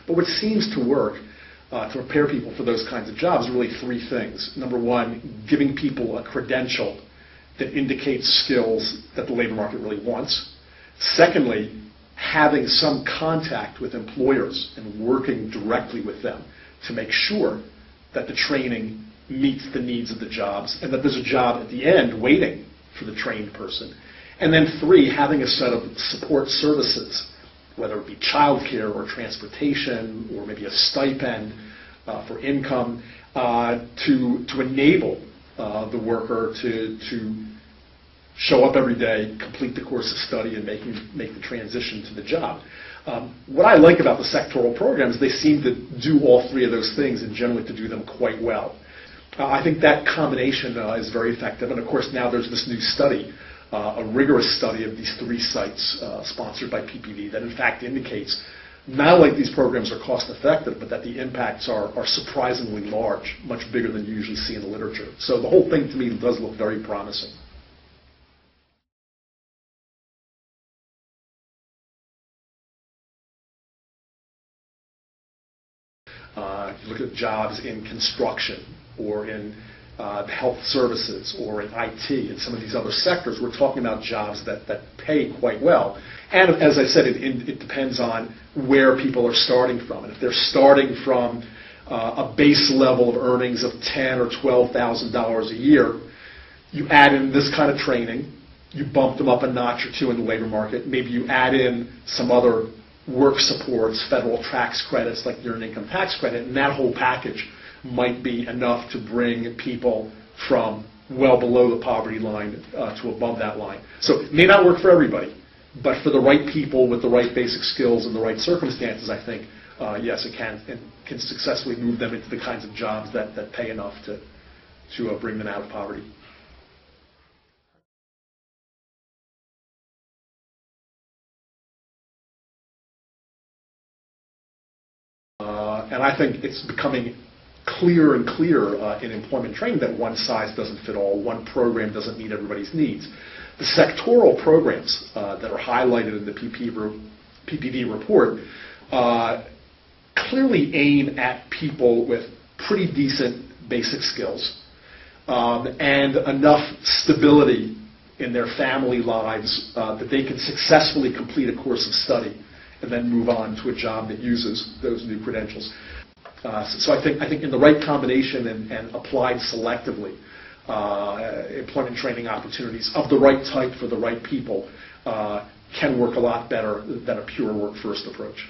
But what seems to work to prepare people for those kinds of jobs are really three things. Number one, giving people a credential that indicates skills that the labor market really wants. Secondly, having some contact with employers and working directly with them to make sure that the training meets the needs of the jobs and that there's a job at the end waiting for the trained person. And then three, having a set of support services, whether it be childcare or transportation or maybe a stipend for income, to enable the worker to show up every day, complete the course of study, and make the transition to the job. What I like about the sectoral programs, they seem to do all three of those things and generally to do them quite well. I think that combination is very effective. And of course, now there's this new study, a rigorous study of these three sites sponsored by PPV that in fact indicates not only these programs are cost effective, but that the impacts are surprisingly large, much bigger than you usually see in the literature. So the whole thing to me does look very promising. If you look at jobs in construction or in health services or in IT and some of these other sectors, we're talking about jobs that pay quite well. And as I said, it depends on where people are starting from. And if they're starting from a base level of earnings of $10,000 or $12,000 a year, you add in this kind of training, you bump them up a notch or two in the labor market, maybe you add in some other work supports, federal tax credits like the earned income tax credit, and that whole package might be enough to bring people from well below the poverty line to above that line. So it may not work for everybody, but for the right people with the right basic skills and the right circumstances, I think, yes, it can successfully move them into the kinds of jobs that pay enough to bring them out of poverty. And I think it's becoming clearer and clearer in employment training that one size doesn't fit all, one program doesn't meet everybody's needs. The sectoral programs that are highlighted in the PPV report clearly aim at people with pretty decent basic skills and enough stability in their family lives that they can successfully complete a course of study and then move on to a job that uses those new credentials. So I think in the right combination and applied selectively, employment training opportunities of the right type for the right people can work a lot better than a pure work-first approach.